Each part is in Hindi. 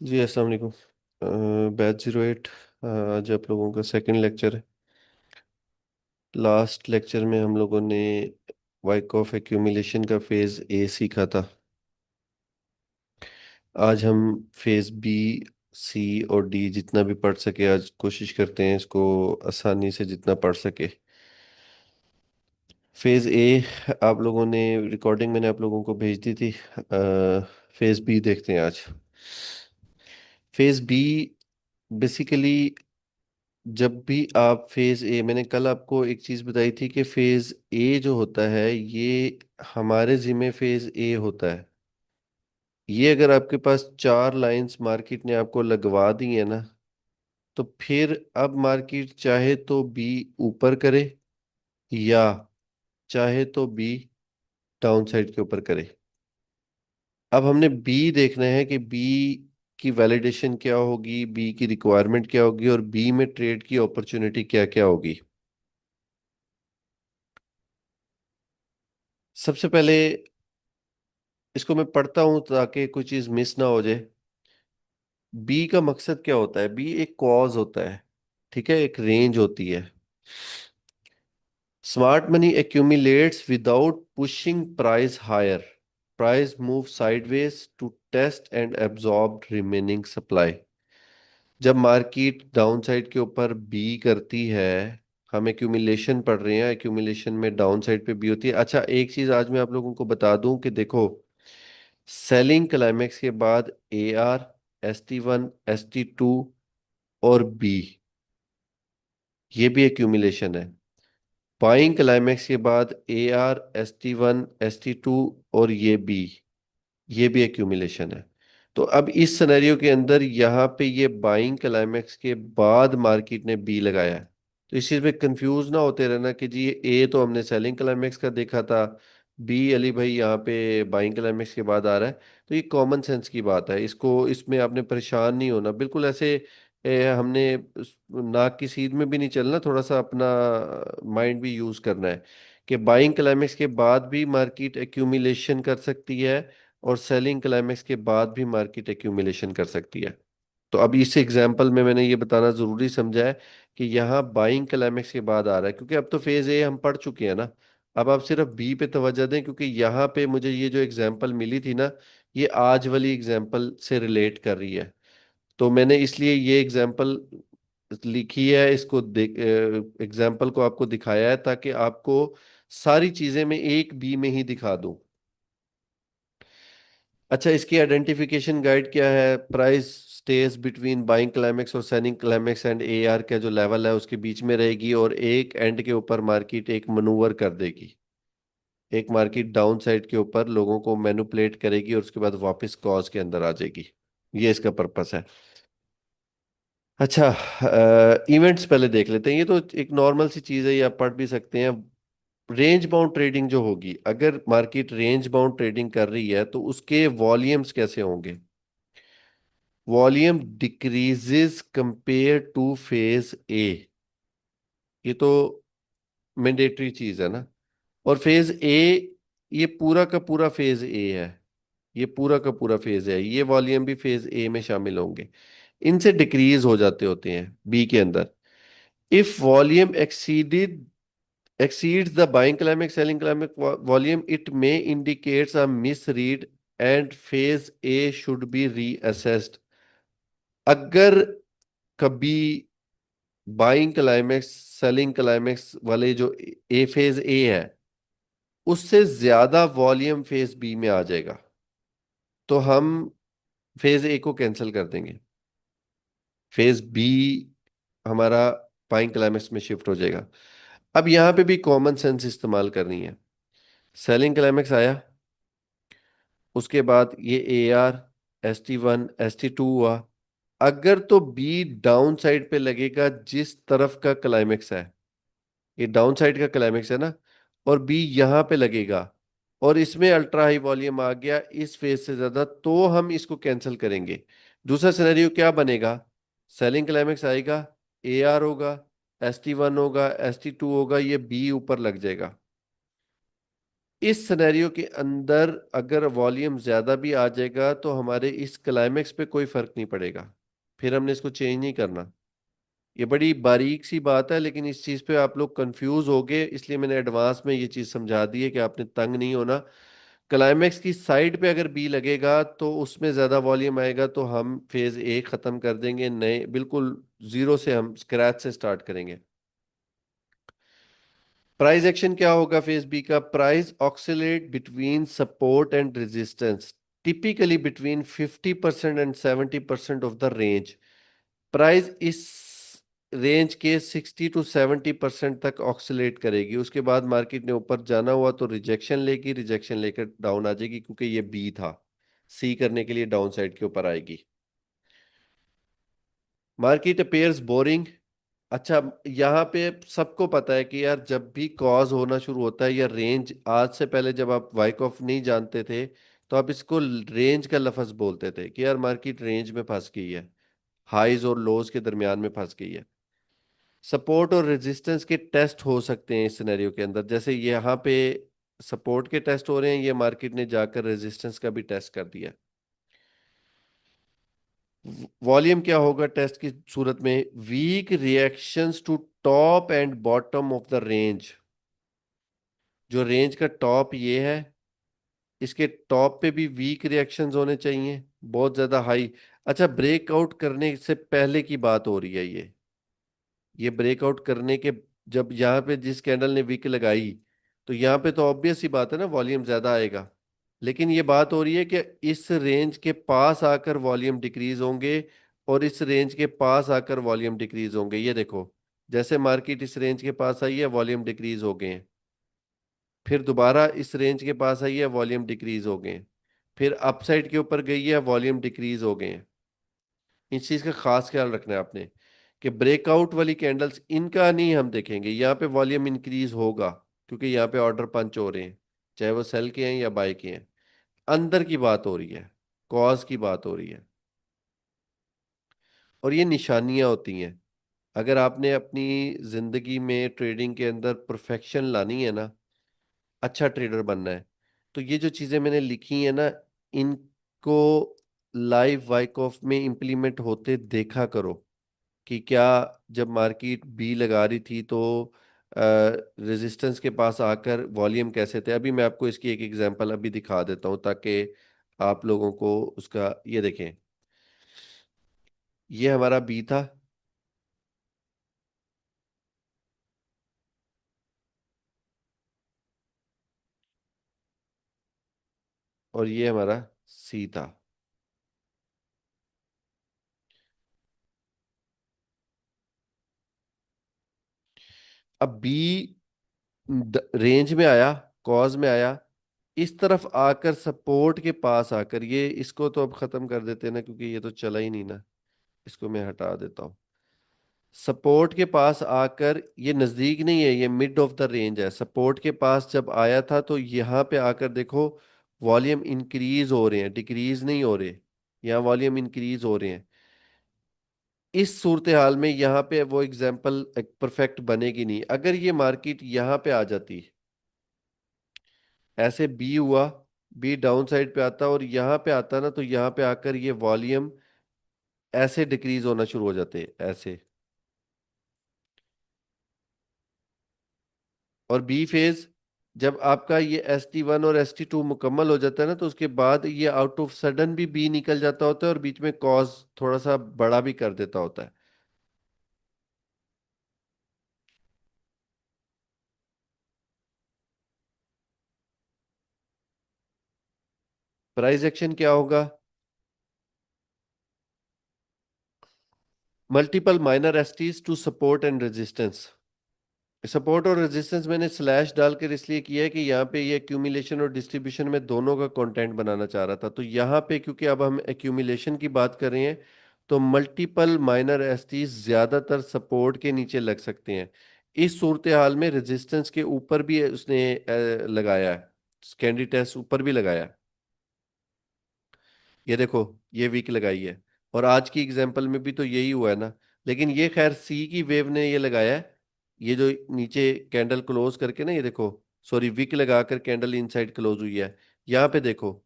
जी अस्सलाम वालेकुम। बैच 08। आज आप लोगों का सेकंड लेक्चर है। लास्ट लेक्चर में हम लोगों ने वाइकॉफ एक्यूमुलेशन का फेज ए सीखा था। आज हम फेज बी, सी और डी जितना भी पढ़ सके आज कोशिश करते हैं इसको आसानी से जितना पढ़ सके। फेज ए आप लोगों ने रिकॉर्डिंग मैंने आप लोगों को भेज दी थी। फेज बी देखते हैं आज। फेज बी बेसिकली जब भी आप फेज ए, मैंने कल आपको एक चीज बताई थी कि फेज ए जो होता है ये हमारे जिम्मे फेज ए होता है। ये अगर आपके पास चार लाइंस मार्केट ने आपको लगवा दी है ना, तो फिर अब मार्केट चाहे तो बी ऊपर करे या चाहे तो बी डाउन साइड के ऊपर करे। अब हमने बी देखना है कि बी की वैलिडेशन क्या होगी, बी की रिक्वायरमेंट क्या होगी और बी में ट्रेड की अपॉर्चुनिटी क्या क्या होगी। सबसे पहले इसको मैं पढ़ता हूं ताकि कोई चीज मिस ना हो जाए। बी का मकसद क्या होता है? बी एक कॉज होता है, ठीक है, एक रेंज होती है। Smart money accumulates without pushing price higher. Price moves sideways to test and absorb remaining supply. जब मार्केट डाउन साइड के ऊपर बी करती है, हम एक्यूमुलेशन पढ़ रहे हैं, एक्यूमुलेशन में डाउन साइड पे बी होती है। अच्छा, एक चीज आज मैं आप लोगों को बता दूं कि देखो, सेलिंग क्लाइमेक्स के बाद ए आर, ST1, ST2 और बी, ये भी एक्यूमुलेशन है। बाइंग क्लाइमेक्स के बाद ए आर, ST1, ST2 और ये भी एक्यूमुलेशन है। तो अब इस सिनेरियो के अंदर यहाँ पे ये बाइंग क्लाइमेक्स के बाद मार्केट ने बी लगाया है। तो इस चीज में कंफ्यूज ना होते रहना कि जी ए तो हमने सेलिंग क्लाइमेक्स का देखा था, बी अली भाई यहाँ पे बाइंग क्लाइमेक्स के बाद आ रहा है। तो ये कॉमन सेंस की बात है, इसको इसमें आपने परेशान नहीं होना बिल्कुल ऐसे। हमने नाक की सीध में भी नहीं चलना, थोड़ा सा अपना माइंड भी यूज करना है कि बाइंग क्लाइमेक्स के बाद भी मार्केट एक्यूमुलेशन कर सकती है और सेलिंग क्लाइमेक्स के बाद भी मार्केट एक्यूमुलेशन कर सकती है। तो अब इस एग्जांपल में मैंने ये बताना जरूरी समझा है कि यहाँ बाइंग क्लाइमेक्स के बाद आ रहा है, क्योंकि अब तो फेज ए हम पढ़ चुके हैं ना। अब आप सिर्फ बी पे तवज्जो दें, क्योंकि यहाँ पे मुझे ये जो एग्जांपल मिली थी ना, ये आज वाली एग्जांपल से रिलेट कर रही है। तो मैंने इसलिए ये एग्जांपल लिखी है, इसको एग्जांपल को आपको दिखाया है ताकि आपको सारी चीजें मैं एक बी में ही दिखा दूं। अच्छा, इसकी आइडेंटिफिकेशन गाइड क्या है? Price stage between buying climax और selling climax and A R का जो लेवल है उसके बीच में रहेगी और एक एंड के ऊपर मार्केट एक मनूवर कर देगी। एक मार्केट डाउन साइड के ऊपर लोगों को मैनिपुलेट करेगी और उसके बाद वापस कॉज के अंदर आ जाएगी। ये इसका पर्पस है। अच्छा, इवेंट्स पहले देख लेते हैं। ये तो एक नॉर्मल सी चीज़ है, ये आप पढ़ भी सकते हैं। रेंज बाउंड ट्रेडिंग जो होगी, अगर मार्केट रेंज बाउंड ट्रेडिंग कर रही है तो उसके वॉल्यूम्स कैसे होंगे? Volume decreases compare two phase A, ये तो मैंडेटरी चीज है ना। और फेज ए, ये पूरा का पूरा फेज ए है, ये पूरा का पूरा फेज है, ये वॉल्यूम भी फेज ए में शामिल होंगे। इनसे डिक्रीज हो जाते होते हैं बी के अंदर। If volume exceeds the buying climax selling climax volume, it may indicates a misread and phase A should be reassessed. अगर कभी बाइंग क्लाइमेक्स सेलिंग क्लाइमेक्स वाले जो ए फेज ए है उससे ज्यादा वॉल्यूम फेज बी में आ जाएगा, तो हम फेज ए को कैंसिल कर देंगे। फेज बी हमारा बाइंग क्लाइमेक्स में शिफ्ट हो जाएगा। अब यहां पे भी कॉमन सेंस इस्तेमाल करनी है। सेलिंग क्लाइमेक्स आया, उसके बाद ये ए आर, ST1, ST2 हुआ। अगर तो बी डाउन साइड पे लगेगा, जिस तरफ का क्लाइमेक्स है, ये डाउन साइड का क्लाइमेक्स है ना, और बी यहां पे लगेगा और इसमें अल्ट्रा हाई वॉल्यूम आ गया इस फेज से ज्यादा, तो हम इसको कैंसिल करेंगे। दूसरा सिनेरियो क्या बनेगा? सेलिंग क्लाइमेक्स आएगा, ए आर होगा, ST1 होगा, ST2 होगा, ये बी ऊपर लग जाएगा। इस सिनेरियो के अंदर अगर वॉल्यूम ज्यादा भी आ जाएगा तो हमारे इस क्लाइमेक्स पे कोई फर्क नहीं पड़ेगा, फिर हमने इसको चेंज नहीं करना। ये बड़ी बारीक सी बात है, लेकिन इस चीज पे आप लोग कंफ्यूज हो गए, इसलिए मैंने एडवांस में ये चीज समझा दी है कि आपने तंग नहीं होना। क्लाइमेक्स की साइड पे अगर बी लगेगा तो उसमें ज्यादा वॉल्यूम आएगा, तो हम फेज ए खत्म कर देंगे, नए बिल्कुल जीरो से हम स्क्रैच से स्टार्ट करेंगे। प्राइस एक्शन क्या होगा फेज बी का? Price oxalate between support and resistance, typically between 50% and 70% of the range. Price इस रेंज के 60 to 70% तक ऑक्सिलेट करेगी, उसके बाद मार्केट ने ऊपर जाना हुआ तो रिजेक्शन लेगी, रिजेक्शन लेकर डाउन आ जाएगी, क्योंकि ये बी था, सी करने के लिए डाउन साइड के ऊपर आएगी। Market appears boring. अच्छा, यहाँ पे सबको पता है कि यार जब भी कॉज होना शुरू होता है या रेंज, आज से पहले जब आप वाइकॉफ नहीं जानते थे तो आप इसको रेंज का लफ्ज बोलते थे कि यार मार्केट रेंज में फंस गई है, हाईज और लोज के दरमियान में फंस गई है। सपोर्ट और रेजिस्टेंस के टेस्ट हो सकते हैं इस सिनेरियो के अंदर, जैसे यहाँ पे सपोर्ट के टेस्ट हो रहे हैं, ये मार्केट ने जाकर रेजिस्टेंस का भी टेस्ट कर दिया। वॉल्यूम क्या होगा टेस्ट की सूरत में? Weak reactions to top and bottom of the range. जो रेंज का टॉप ये है, इसके टॉप पे भी वीक रिएक्शंस होने चाहिए, बहुत ज्यादा हाई। अच्छा, ब्रेकआउट करने से पहले की बात हो रही है ये ब्रेकआउट करने के, जब यहाँ पे जिस कैंडल ने वीक लगाई तो यहाँ पे तो ऑब्वियस ही बात है ना, वॉल्यूम ज्यादा आएगा। लेकिन ये बात हो रही है कि इस रेंज के पास आकर वॉल्यूम डिक्रीज होंगे और इस रेंज के पास आकर वॉल्यूम डिक्रीज होंगे। ये देखो, जैसे मार्केट इस रेंज के पास आई है वॉल्यूम डिक्रीज हो गए हैं, फिर दोबारा इस रेंज के पास आई है वॉल्यूम डिक्रीज हो गए हैं, फिर अपसाइड के ऊपर गई है वॉल्यूम डिक्रीज हो गए हैं। इस चीज का खास ख्याल रखना है आपने कि ब्रेकआउट वाली कैंडल्स इनका नहीं हम देखेंगे, यहाँ पे वॉल्यूम इंक्रीज होगा क्योंकि यहाँ पे ऑर्डर पंच हो रहे हैं, चाहे वो सेल के हैं या बाय के हैं। अंदर की बात हो रही है, कॉज की बात हो रही है, और ये निशानियां होती हैं। अगर आपने अपनी जिंदगी में ट्रेडिंग के अंदर परफेक्शन लानी है ना, अच्छा ट्रेडर बनना है, तो ये जो चीजें मैंने लिखी है ना, इनको लाइव वाइक ऑफ में इम्प्लीमेंट होते देखा करो कि क्या, जब मार्केट बी लगा रही थी तो रेजिस्टेंस के पास आकर वॉल्यूम कैसे थे। अभी मैं आपको इसकी एक एग्जांपल अभी दिखा देता हूं ताकि आप लोगों को उसका, ये देखें, ये हमारा बी था, और ये हमारा सी था। अब बी रेंज में आया, कॉज में आया, इस तरफ आकर सपोर्ट के पास आकर, ये इसको तो अब खत्म कर देते हैं ना क्योंकि ये तो चला ही नहीं ना, इसको मैं हटा देता हूँ। सपोर्ट के पास आकर, ये नजदीक नहीं है, ये मिड ऑफ द रेंज है, सपोर्ट के पास जब आया था तो यहाँ पे आकर देखो वॉल्यूम इंक्रीज हो रहे हैं, डिक्रीज नहीं हो रहे, यहाँ वॉल्यूम इंक्रीज हो रहे हैं। इस सूरत हाल में यहाँ पे वो एग्जाम्पल परफेक्ट बनेगी नहीं। अगर ये मार्केट यहाँ पे आ जाती, ऐसे बी हुआ, बी डाउन साइड पे आता और यहाँ पे आता ना, तो यहाँ पे आकर ये वॉल्यूम ऐसे डिक्रीज होना शुरू हो जाते ऐसे। और बी फेज, जब आपका ये ST1 और ST2 मुकम्मल हो जाता है ना, तो उसके बाद ये आउट ऑफ सडन भी बी निकल जाता होता है और बीच में कॉज थोड़ा सा बड़ा भी कर देता होता है। प्राइस एक्शन क्या होगा? Multiple minor STs to support and resistance. Support और रेजिस्टेंस मैंने स्लैश डालकर इसलिए किया है कि यहाँ पे ये एक्यूमुलेशन और डिस्ट्रीब्यूशन में दोनों का कंटेंट बनाना चाह रहा था, तो यहाँ पे क्योंकि अब हम एक्यूमुलेशन की बात कर रहे हैं तो मल्टीपल माइनर एसटीज ज्यादातर सपोर्ट के नीचे लग सकते हैं। इस सूरत हाल में रेजिस्टेंस के ऊपर भी उसने लगाया है, कैंडी टेस्ट ऊपर भी लगाया है। ये देखो, ये वीक लगाई है, और आज की एग्जांपल में भी तो यही हुआ है ना। लेकिन ये खैर सी की वेव ने ये लगाया है, ये जो नीचे कैंडल क्लोज करके ना, ये देखो सॉरी विक लगाकर कैंडल इनसाइड क्लोज हुई है। यहाँ पे देखो,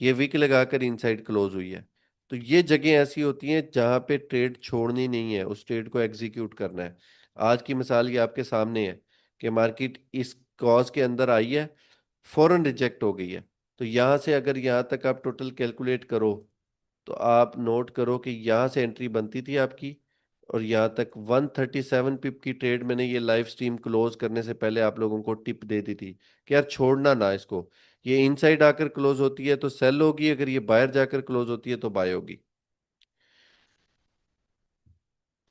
ये विक लगाकर इनसाइड क्लोज हुई है। तो ये जगह ऐसी होती हैं जहां पे ट्रेड छोड़नी नहीं है, उस ट्रेड को एग्जीक्यूट करना है। आज की मिसाल ये आपके सामने है कि मार्केट इस कॉज के अंदर आई है, फौरन रिजेक्ट हो गई है। तो यहाँ से अगर यहाँ तक आप टोटल कैलकुलेट करो, तो आप नोट करो कि यहाँ से एंट्री बनती थी आपकी, और यहाँ तक 137 पिप की ट्रेड मैंने ये लाइव स्ट्रीम क्लोज करने से पहले आप लोगों को टिप दे दी थी कि यार छोड़ना ना इसको। ये इनसाइड आकर क्लोज होती है तो सेल होगी, अगर ये बाहर जाकर क्लोज होती है तो बाय होगी।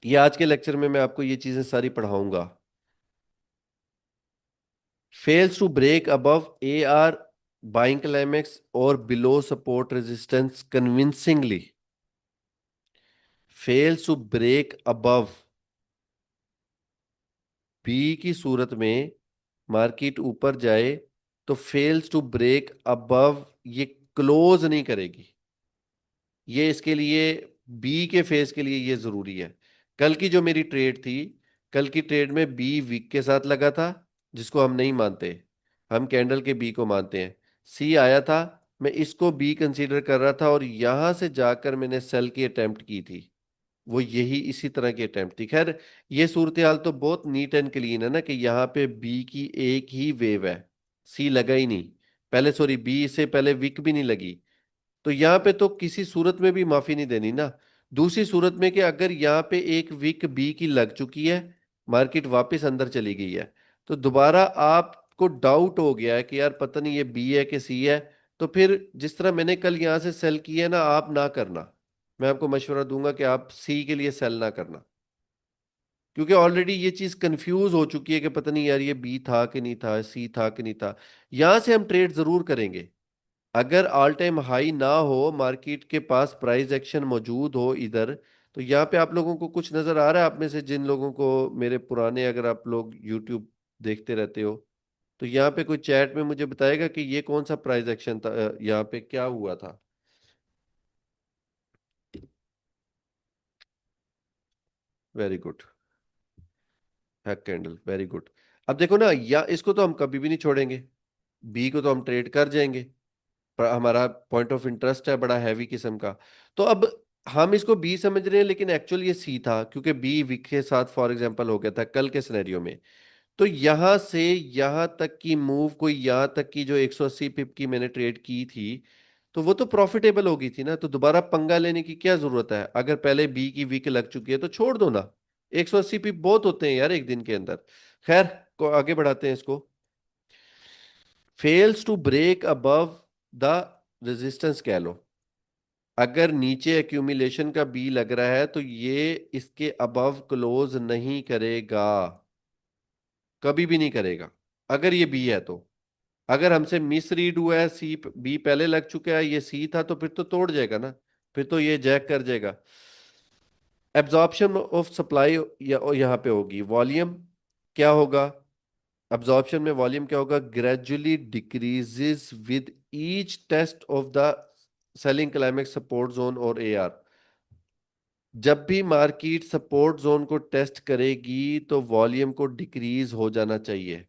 ये आज के लेक्चर में मैं आपको ये चीजें सारी पढ़ाऊंगा। Fails to break above A R buying climax और below support resistance convincingly. Fails to break above, B की सूरत में मार्केट ऊपर जाए तो फेल्स टू ब्रेक अबव, ये क्लोज नहीं करेगी। ये इसके लिए, बी के फेस के लिए ये जरूरी है। कल की जो मेरी ट्रेड थी, कल की ट्रेड में बी वीक के साथ लगा था, जिसको हम नहीं मानते, हम कैंडल के बी को मानते हैं। सी आया था, मैं इसको बी कंसीडर कर रहा था, और यहां से जाकर मैंने सेल की अटेम्प्ट की थी। वो यही इसी तरह की अटेम्प्ट थी। खैर, ये सूरत हाल तो बहुत नीट एंड क्लीन है ना, कि यहाँ पे बी की एक ही वेव है, सी लगा ही नहीं। पहले सॉरी, बी से पहले विक भी नहीं लगी। तो यहाँ पे तो किसी सूरत में भी माफी नहीं देनी ना। दूसरी सूरत में कि अगर यहाँ पे एक विक बी की लग चुकी है, मार्केट वापस अंदर चली गई है, तो दोबारा आपको डाउट हो गया है कि यार पता नहीं ये बी है कि सी है, तो फिर जिस तरह मैंने कल यहाँ से सेल किया है ना, आप ना करना। मैं आपको मशवरा दूंगा कि आप सी के लिए सेल ना करना, क्योंकि ऑलरेडी ये चीज कंफ्यूज हो चुकी है कि पता नहीं यार ये बी था कि नहीं था, सी था कि नहीं था। यहां से हम ट्रेड जरूर करेंगे अगर ऑल टाइम हाई ना हो, मार्केट के पास प्राइस एक्शन मौजूद हो इधर। तो यहाँ पे आप लोगों को कुछ नजर आ रहा है, आप में से जिन लोगों को मेरे पुराने, अगर आप लोग यूट्यूब देखते रहते हो, तो यहाँ पे कोई चैट में मुझे बताएगा कि ये कौन सा प्राइस एक्शन था, यहाँ पे क्या हुआ था। Very good, hack candle, very good. अब देखो ना, या इसको तो हम कभी भी नहीं छोड़ेंगे, बी को तो हम ट्रेड कर जाएंगे, पर हमारा पॉइंट ऑफ इंटरेस्ट है बड़ा हैवी किस्म का। तो अब हम इसको बी समझ रहे हैं, लेकिन एक्चुअल ये सी था, क्योंकि बी विक के साथ फॉर एग्जांपल हो गया था कल के सिनेरियो में। तो यहां से यहां तक की मूव, कोई यहां तक की जो 180 पिप की मैंने ट्रेड की थी, तो वो तो प्रॉफिटेबल हो गई थी ना। तो दोबारा पंगा लेने की क्या जरूरत है, अगर पहले बी की वीक लग चुकी है तो छोड़ दो ना। 180 पिप बहुत होते हैं यार एक दिन के अंदर। खैर, को आगे बढ़ाते हैं इसको। Fails to break above the resistance कह लो। अगर नीचे एक्यूमुलेशन का बी लग रहा है तो ये इसके अबव क्लोज नहीं करेगा, कभी भी नहीं करेगा, अगर ये बी है तो। अगर हमसे मिस रीड हुआ है, सी बी पहले लग चुका है, ये सी था, तो फिर तो तोड़ जाएगा ना, फिर तो ये जैक कर जाएगा। एब्जॉर्प्शन ऑफ सप्लाई यहाँ पे होगी, वॉल्यूम क्या होगा, अब्जॉर्प्शन में वॉल्यूम क्या होगा, gradually decreases with each test of the selling climax support zone और एआर। जब भी मार्केट सपोर्ट जोन को टेस्ट करेगी तो वॉल्यूम को डिक्रीज हो जाना चाहिए।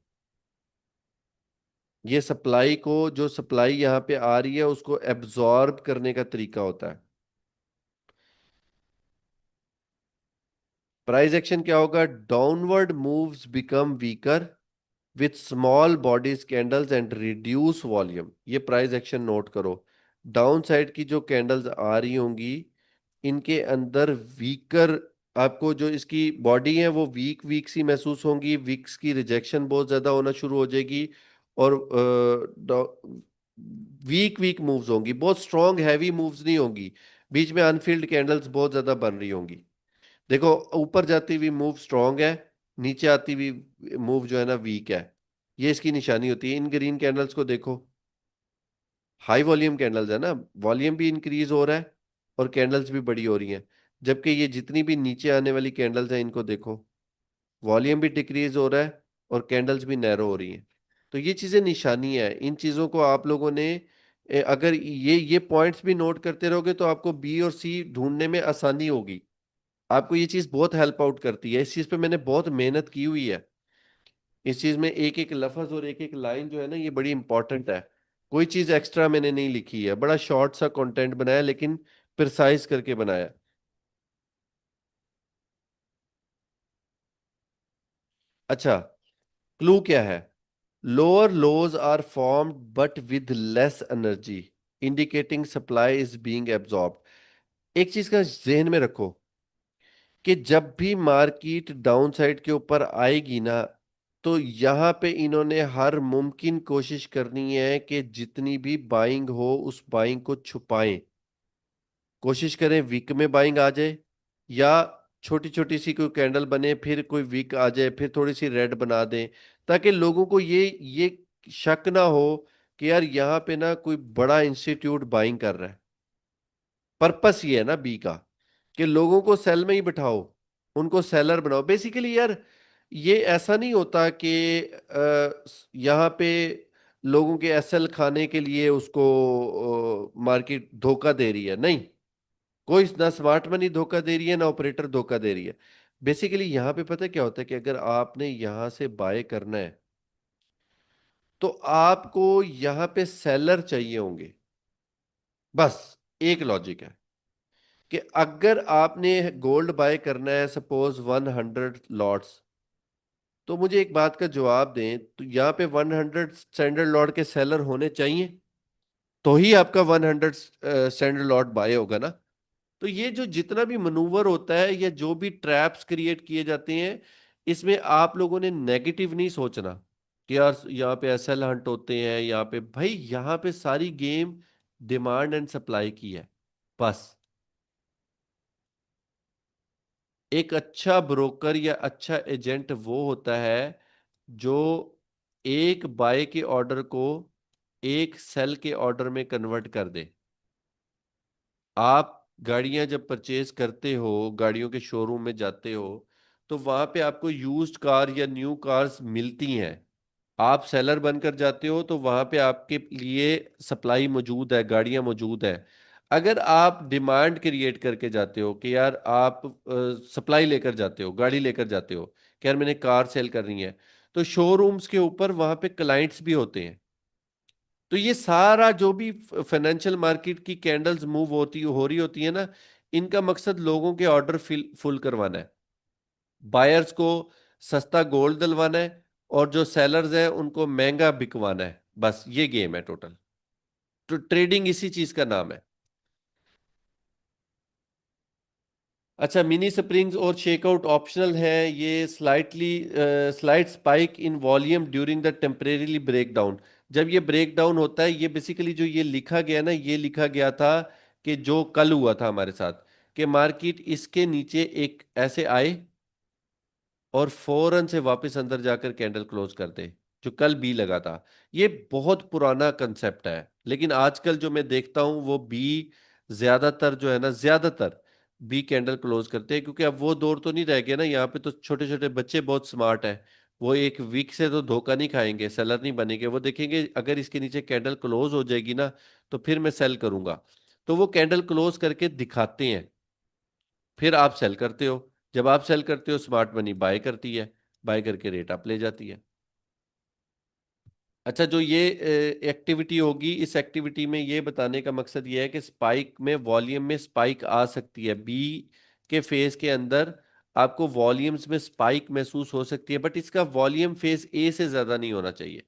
ये सप्लाई को, जो सप्लाई यहाँ पे आ रही है उसको एब्जॉर्ब करने का तरीका होता है। प्राइस एक्शन क्या होगा, downward moves become weaker with small bodies candles and reduce volume. ये प्राइस एक्शन नोट करो। डाउन साइड की जो कैंडल्स आ रही होंगी, इनके अंदर वीकर, आपको जो इसकी बॉडी है वो वीक वीक सी महसूस होंगी, वीक्स की रिजेक्शन बहुत ज्यादा होना शुरू हो जाएगी, और वीक वीक मूव्स होंगी, बहुत स्ट्रॉन्ग हैवी मूव्स नहीं होंगी। बीच में अनफिल्ड कैंडल्स बहुत ज्यादा बन रही होंगी। देखो, ऊपर जाती हुई मूव स्ट्रांग है, नीचे आती हुई मूव जो है ना वीक है। ये इसकी निशानी होती है। इन ग्रीन कैंडल्स को देखो, हाई वॉल्यूम कैंडल्स है ना, वॉल्यूम भी इंक्रीज हो रहा है और कैंडल्स भी बड़ी हो रही हैं। जबकि ये जितनी भी नीचे आने वाली कैंडल्स हैं, इनको देखो, वॉल्यूम भी डिक्रीज हो रहा है और कैंडल्स भी नैरो हो रही हैं। तो ये चीजें निशानी है। इन चीजों को आप लोगों ने, अगर ये पॉइंट्स भी नोट करते रहोगे तो आपको बी और सी ढूंढने में आसानी होगी। आपको ये चीज बहुत हेल्प आउट करती है, इस चीज पे मैंने बहुत मेहनत की हुई है। इस चीज में एक एक लफ्ज और एक एक लाइन जो है ना, ये बड़ी इंपॉर्टेंट है। कोई चीज एक्स्ट्रा मैंने नहीं लिखी है, बड़ा शॉर्ट सा कंटेंट बनाया, लेकिन प्रिसाइज करके बनाया। अच्छा, क्लू क्या है? Lower lows are formed but with less energy, indicating supply is being absorbed. एक चीज का जहन में रखो कि जब भी मार्केट डाउन साइड के ऊपर आएगी ना, तो यहां पे इन्होंने हर मुमकिन कोशिश करनी है कि जितनी भी बाइंग हो उस बाइंग को छुपाएं। कोशिश करें वीक में बाइंग आ जाए, या छोटी छोटी सी कोई कैंडल बने, फिर कोई वीक आ जाए, फिर थोड़ी सी रेड बना दें, ताकि लोगों को ये शक ना हो कि यार यहाँ पे ना कोई बड़ा इंस्टीट्यूट बाइंग कर रहा है। पर्पस ये है ना बी का, कि लोगों को सेल में ही बिठाओ, उनको सेलर बनाओ बेसिकली यार। ये ऐसा नहीं होता कि यहाँ पे लोगों के एसएल खाने के लिए उसको मार्केट धोखा दे रही है, नहीं। कोई ना स्मार्ट मनी धोखा दे रही है, ना ऑपरेटर धोखा दे रही है। बेसिकली यहाँ पे पता है क्या होता है कि अगर आपने यहाँ से बाय करना है, तो आपको यहाँ पे सेलर चाहिए होंगे। बस एक लॉजिक है कि अगर आपने गोल्ड बाय करना है सपोज 100 लॉट्स, तो मुझे एक बात का जवाब दें, तो यहाँ पे 100 स्टैंडर्ड लॉट के सेलर होने चाहिए, तो ही आपका 100 स्टैंडर्ड लॉट बाय होगा ना। तो ये जो जितना भी मनूवर होता है या जो भी ट्रैप्स क्रिएट किए जाते हैं, इसमें आप लोगों ने नेगेटिव नहीं सोचना कि यार यहाँ पे एसएल हंट होते हैं, यहाँ पे भाई यहाँ पे सारी गेम डिमांड एंड सप्लाई की है। बस एक अच्छा ब्रोकर या अच्छा एजेंट वो होता है जो एक बाय के ऑर्डर को एक सेल के ऑर्डर में कन्वर्ट कर दे। आप गाड़ियां जब परचेज करते हो, गाड़ियों के शोरूम में जाते हो, तो वहां पे आपको यूज्ड कार या न्यू कार्स मिलती हैं। आप सेलर बनकर जाते हो तो वहां पे आपके लिए सप्लाई मौजूद है, गाड़ियां मौजूद है। अगर आप डिमांड क्रिएट करके जाते हो कि यार आप सप्लाई लेकर जाते हो, गाड़ी लेकर जाते हो कि यार मैंने कार सेल करनी है, तो शोरूम्स के ऊपर वहां पे क्लाइंट्स भी होते हैं। तो ये सारा जो भी फाइनेंशियल मार्केट की कैंडल्स मूव होती हो रही होती है ना, इनका मकसद लोगों के ऑर्डर फुल करवाना है, बायर्स को सस्ता गोल्ड दिलवाना है, और जो सेलर्स हैं उनको महंगा बिकवाना है। बस ये गेम है टोटल। तो ट्रेडिंग इसी चीज का नाम है। अच्छा, मिनी स्प्रिंग्स और शेकआउट ऑप्शनल है। ये slight spike in volume during the temporarily breakdown. जब ये ब्रेकडाउन होता है, ये बेसिकली जो ये लिखा गया ना, ये लिखा गया था कि जो कल हुआ था हमारे साथ, कि मार्केट इसके नीचे एक ऐसे आए और फौरन से वापस अंदर जाकर कैंडल क्लोज कर दे, जो कल बी लगा था। ये बहुत पुराना कंसेप्ट है, लेकिन आजकल जो मैं देखता हूं वो बी ज्यादातर जो है ना, ज्यादातर बी कैंडल क्लोज करते हैं, क्योंकि अब वो दौर तो नहीं रह गया ना। यहाँ पे तो छोटे छोटे बच्चे बहुत स्मार्ट हैं, वो एक वीक से तो धोखा नहीं खाएंगे, सेलर नहीं बनेंगे। वो देखेंगे अगर इसके नीचे कैंडल क्लोज हो जाएगी ना, तो फिर मैं सेल करूंगा। तो वो कैंडल क्लोज करके दिखाते हैं, फिर आप सेल करते हो। जब आप सेल करते हो, स्मार्ट मनी बाय करती है, बाय करके रेट अप ले जाती है। अच्छा, जो ये एक्टिविटी होगी, इस एक्टिविटी में ये बताने का मकसद ये है कि स्पाइक में, वॉल्यूम में स्पाइक आ सकती है बी के फेज के अंदर। आपको वॉल्यूम्स में स्पाइक महसूस हो सकती है, बट इसका वॉल्यूम फेज ए से ज्यादा नहीं होना चाहिए।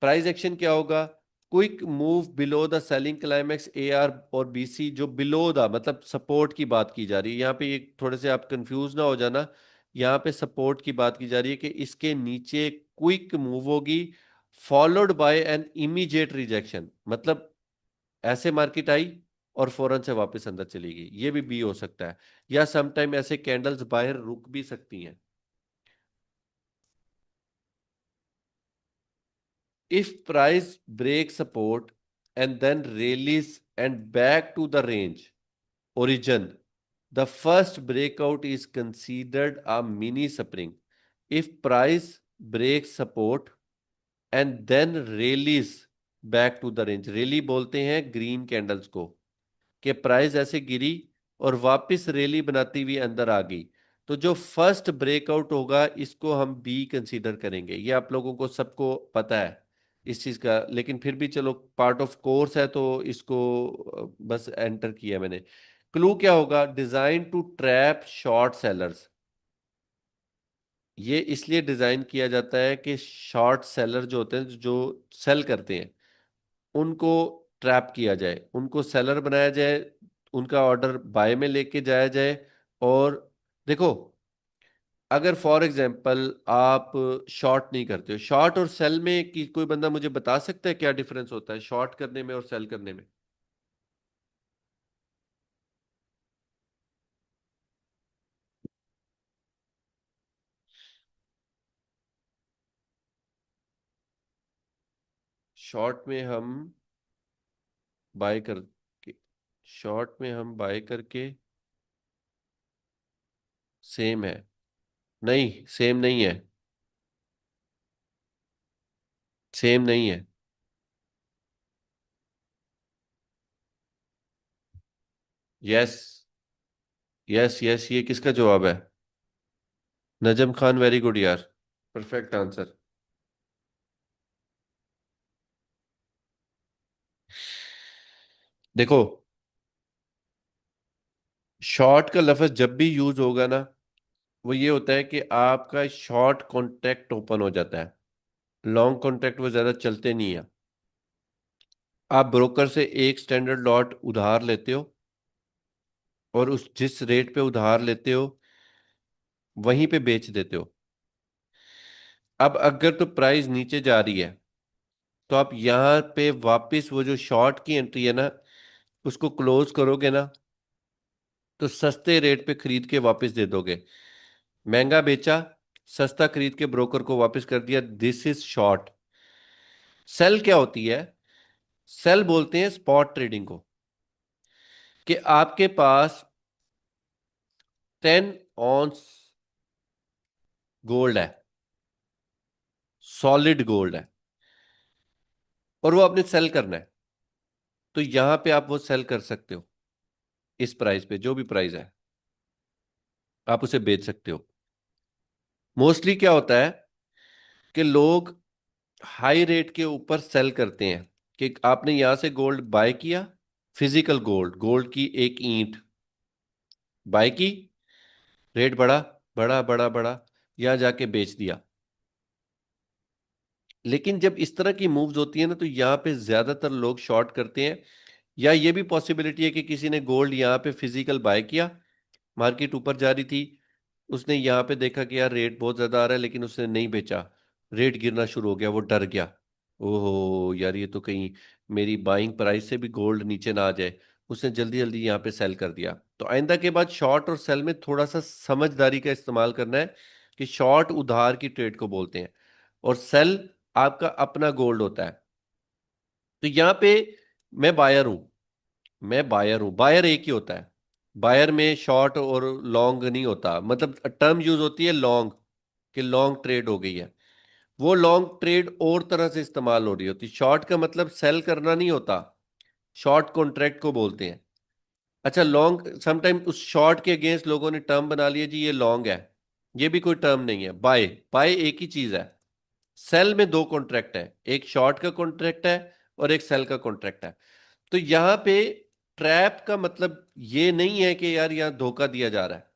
प्राइस एक्शन क्या होगा? Quick move below the selling climax A are और बी सी। जो बिलो द मतलब सपोर्ट की बात की जा रही है यहाँ पे, ये थोड़े से आप कंफ्यूज ना हो जाना। यहाँ पे सपोर्ट की बात की जा रही है कि इसके नीचे क्विक मूव होगी, followed by an immediate rejection. मतलब ऐसे मार्केट आई और फौरन से वापस अंदर चली गई, ये भी हो सकता है। या समटाइम ऐसे कैंडल्स बाहर रुक भी सकती हैं। If price breaks support and then rallies and back to the range origin, the first breakout is considered a mini spring. If price breaks support and then rallies back to the range, rally बोलते हैं ग्रीन कैंडल्स को, कि प्राइस ऐसे गिरी और वापस रैली बनाती हुई अंदर आ गई, तो जो फर्स्ट ब्रेकआउट होगा इसको हम बी कंसीडर करेंगे। ये आप लोगों को सबको पता है इस चीज का, लेकिन फिर भी चलो पार्ट ऑफ कोर्स है तो इसको बस एंटर किया मैंने। क्लू क्या होगा? Design to trap short sellers. ये इसलिए डिजाइन किया जाता है कि शॉर्ट सेलर जो होते हैं, जो सेल करते हैं, उनको ट्रैप किया जाए, उनको सेलर बनाया जाए, उनका ऑर्डर बाय में लेके जाया जाए। और देखो, अगर फॉर एग्जांपल आप शॉर्ट नहीं करते हो, शॉर्ट और सेल में कि कोई बंदा मुझे बता सकता है क्या डिफरेंस होता है शॉर्ट करने में और सेल करने में? शॉर्ट में हम बाय करके शॉर्ट में हम बाय करके सेम है? नहीं, सेम नहीं है। सेम नहीं है। यस, यस, यस, ये किसका जवाब है? नजम खान, वेरी गुड यार। Perfect answer. देखो, शॉर्ट का लफ्ज जब भी यूज होगा ना, वो ये होता है कि आपका शॉर्ट कॉन्ट्रैक्ट ओपन हो जाता है। लॉन्ग कॉन्ट्रैक्ट वो ज्यादा चलते नहीं है। आप ब्रोकर से एक स्टैंडर्ड लॉट उधार लेते हो, और उस जिस रेट पे उधार लेते हो वहीं पे बेच देते हो। अब अगर तो प्राइस नीचे जा रही है, तो आप यहाँ पे वापस वो जो शॉर्ट की एंट्री है ना, उसको क्लोज करोगे ना, तो सस्ते रेट पे खरीद के वापस दे दोगे। महंगा बेचा, सस्ता खरीद के ब्रोकर को वापस कर दिया। This is short. सेल क्या होती है? सेल बोलते हैं स्पॉट ट्रेडिंग को। कि आपके पास 10 ऑन्स गोल्ड है, सॉलिड गोल्ड है, और वो आपने सेल करना है। तो यहां पे आप वो सेल कर सकते हो। इस प्राइस पे, जो भी प्राइस है, आप उसे बेच सकते हो। मोस्टली क्या होता है कि लोग हाई रेट के ऊपर सेल करते हैं। कि आपने यहां से गोल्ड बाय किया, फिजिकल गोल्ड, गोल्ड की एक ईंट बाय की, रेट बढ़ा, बढ़ा, बढ़ा, बढ़ा, यहां जाके बेच दिया। लेकिन जब इस तरह की मूव्स होती है ना, तो यहाँ पे ज्यादातर लोग शॉर्ट करते हैं। या ये भी पॉसिबिलिटी है कि किसी ने गोल्ड यहाँ पे फिजिकल बाय किया, मार्केट ऊपर जा रही थी, उसने यहाँ पे देखा कि यार रेट बहुत ज्यादा आ रहा है, लेकिन उसने नहीं बेचा, रेट गिरना शुरू हो गया, वो डर गया, ओहो यार ये तो कहीं मेरी बाइंग प्राइस से भी गोल्ड नीचे ना आ जाए, उसने जल्दी जल्दी यहाँ पे सेल कर दिया। तो आइंदा के बाद शॉर्ट और सेल में थोड़ा सा समझदारी का इस्तेमाल करना है। कि शॉर्ट उधार की ट्रेड को बोलते हैं, और सेल आपका अपना गोल्ड होता है। तो यहाँ पे मैं बायर हूं, मैं बायर हूं, बायर एक ही होता है। बायर में शॉर्ट और लॉन्ग नहीं होता, मतलब टर्म यूज होती है लॉन्ग, कि लॉन्ग ट्रेड हो गई है। वो लॉन्ग ट्रेड और तरह से इस्तेमाल हो रही होती। शॉर्ट का मतलब सेल करना नहीं होता, शॉर्ट कॉन्ट्रैक्ट को बोलते हैं। अच्छा, लॉन्ग समटाइम उस शॉर्ट के अगेंस्ट लोगों ने टर्म बना लिया जी, ये लॉन्ग है। ये भी कोई टर्म नहीं है। बाय, बाय एक ही चीज है। सेल में दो कॉन्ट्रैक्ट है, एक शॉर्ट का कॉन्ट्रैक्ट है और एक सेल का कॉन्ट्रैक्ट है। तो यहां पे ट्रैप का मतलब ये नहीं है कि यार यहां धोखा दिया जा रहा है,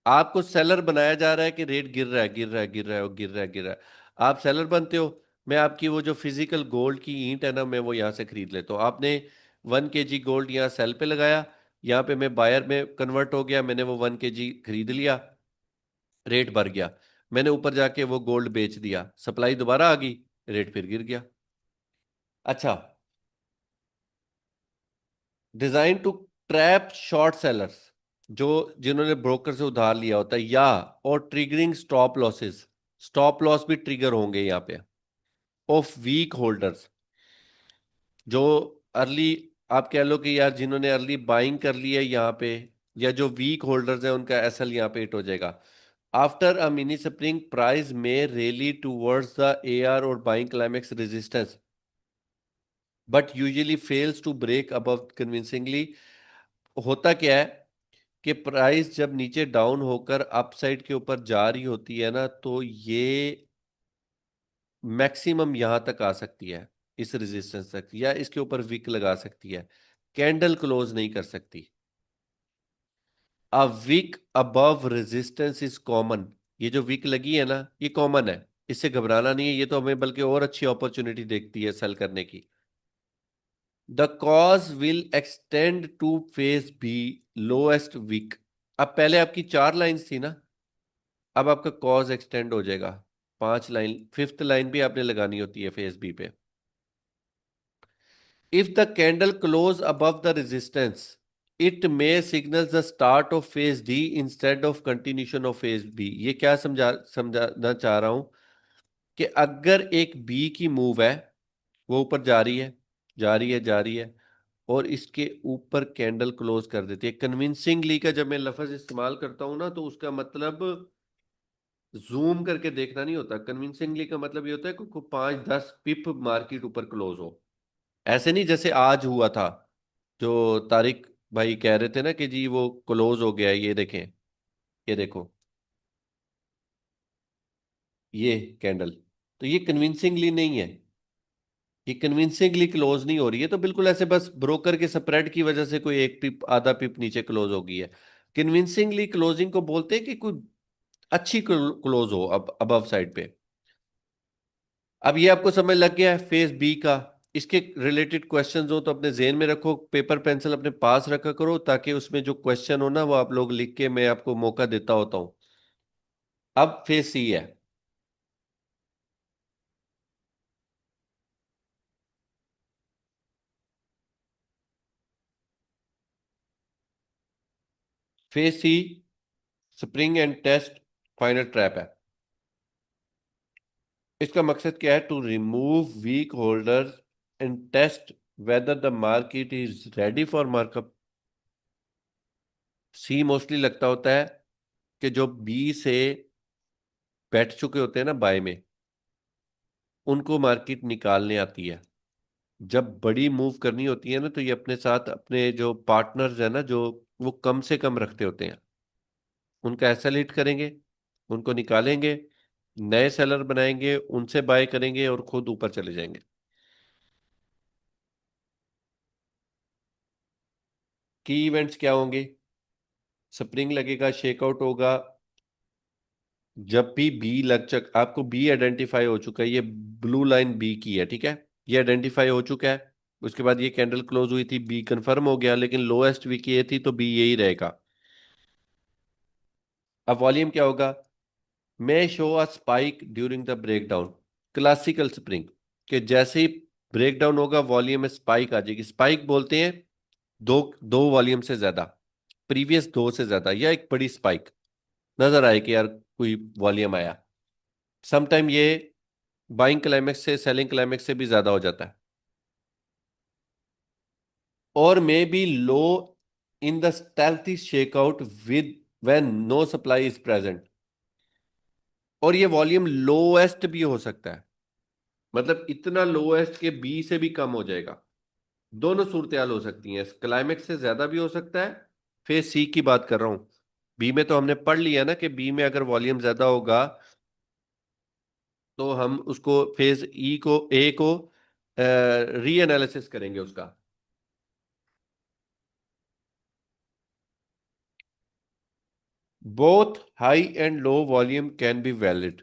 आपको सेलर बनाया जा रहा है कि रेट गिर रहा है, गिर रहा है, गिर रहा है, और गिर रहा है, गिर रहा है। आप सेलर बनते हो, मैं आपकी वो जो फिजिकल गोल्ड की ईंट है ना, मैं वो यहां से खरीद लेता हूँ। आपने 1 kg गोल्ड यहाँ सेल पे लगाया, यहाँ पे मैं बायर में कन्वर्ट हो गया, मैंने वो 1 kg खरीद लिया, रेट बढ़ गया, मैंने ऊपर जाके वो गोल्ड बेच दिया, सप्लाई दोबारा आ गई, रेट फिर गिर गया। अच्छा, design to trap short sellers, जो जिन्होंने ब्रोकर से उधार लिया होता है, या और triggering stop losses, stop loss भी ट्रिगर होंगे यहाँ पे, ऑफ वीक होल्डर्स, जो अर्ली, आप कह लो कि यार जिन्होंने अर्ली बाइंग कर ली है यहाँ पे, या जो वीक होल्डर्स है उनका एसएल यहाँ पे हिट हो जाएगा। After a mini spring price में रैली टूवर्ड्स द एआर और buying climax resistance, but usually fails to break above convincingly. होता क्या है कि प्राइस जब नीचे डाउन होकर अपसाइड के ऊपर जा रही होती है ना, तो ये मैक्सिमम यहां तक आ सकती है, इस रेजिस्टेंस तक, या इसके ऊपर विक लगा सकती है, कैंडल क्लोज नहीं कर सकती। A week above resistance is common. ये जो विक लगी है ना, ये कॉमन है, इससे घबराना नहीं है, ये तो हमें बल्कि और अच्छी अपॉर्चुनिटी देखती है सेल करने की। The cause will extend to phase B lowest weak. अब पहले आपकी 4 लाइंस थी ना, अब आपका कॉज एक्सटेंड हो जाएगा 5 लाइन, फिफ्थ लाइन भी आपने लगानी होती है फेस बी पे। If the candle close above the resistance, it may signal the start of phase D instead of continuation of phase B. ये क्या समझाना चाह रहा हूं कि अगर एक बी की मूव है, वो ऊपर जा रही है, जा रही है, जा रही है, और इसके ऊपर कैंडल क्लोज कर देती है कन्विंसिंगली, का जब मैं लफ्ज इस्तेमाल करता हूं ना, तो उसका मतलब जूम करके देखना नहीं होता। कन्विंसिंगली का मतलब ये होता है कि 5-10 पिप मार्केट ऊपर क्लोज हो। ऐसे नहीं जैसे आज हुआ था, जो तारिक भाई कह रहे थे ना कि जी वो क्लोज हो गया है, ये देखें, ये देखो, ये कैंडल, तो ये कन्विंसिंगली नहीं है, ये कन्विंसिंगली क्लोज नहीं हो रही है, तो बिल्कुल ऐसे बस ब्रोकर के स्प्रेड की वजह से कोई 1 पिप आधा पिप नीचे क्लोज हो गई है। कन्विंसिंगली क्लोजिंग को बोलते हैं कि कोई अच्छी क्लोज हो अब अबव साइड पे। अब ये आपको समझ लग गया है फेज बी का। इसके रिलेटेड क्वेश्चंस हो तो अपने जेहन में रखो, पेपर पेंसिल अपने पास रखा करो, ताकि उसमें जो क्वेश्चन हो ना वो आप लोग लिख के मैं आपको मौका देता होता हूं। अब फेज सी है। Phase C spring and test final trap है। इसका मकसद क्या है? To remove weak holders and test whether the market is ready for markup. C mostly लगता होता है कि जो बी से बैठ चुके होते हैं ना बाय में, उनको मार्केट निकालने आती है। जब बड़ी मूव करनी होती है ना, तो ये अपने साथ अपने जो पार्टनर्स है ना, जो वो कम से कम रखते होते हैं, उनका एसेलेट करेंगे, उनको निकालेंगे, नए सेलर बनाएंगे, उनसे बाय करेंगे और खुद ऊपर चले जाएंगे। की इवेंट्स क्या होंगे? स्प्रिंग लगेगा, शेकआउट होगा। जब भी बी लग चक आपको बी आइडेंटिफाई हो चुका है, ये ब्लू लाइन बी की है, ठीक है, ये आइडेंटिफाई हो चुका है। उसके बाद ये कैंडल क्लोज हुई थी, बी कंफर्म हो गया, लेकिन लोएस्ट वी की ये थी, तो बी यही रहेगा। अब वॉल्यूम क्या होगा? May show a spike during the breakdown. Classical spring के जैसे ही ब्रेकडाउन होगा, वॉल्यूम में स्पाइक आ जाएगी। स्पाइक बोलते हैं दो दो वॉल्यूम से ज्यादा, प्रीवियस दो से ज्यादा, या एक बड़ी स्पाइक नजर आए कि यार कोई वॉल्यूम आया। समटाइम ये बाइंग क्लाइमेक्स से, सेलिंग क्लाइमेक्स से भी ज्यादा हो जाता है। और may be low in the stealthy shakeout with when no supply is present. और ये वॉल्यूम लोएस्ट भी हो सकता है, मतलब इतना लोएस्ट के बी से भी कम हो जाएगा। दोनों सूरत हाल हो सकती हैं, क्लाइमेक्स से ज्यादा भी हो सकता है। फेज सी की बात कर रहा हूं। बी में तो हमने पढ़ लिया ना कि बी में अगर वॉल्यूम ज्यादा होगा, तो हम उसको फेज ई को ए को री एनालिसिस करेंगे उसका। Both high and low volume can be valid,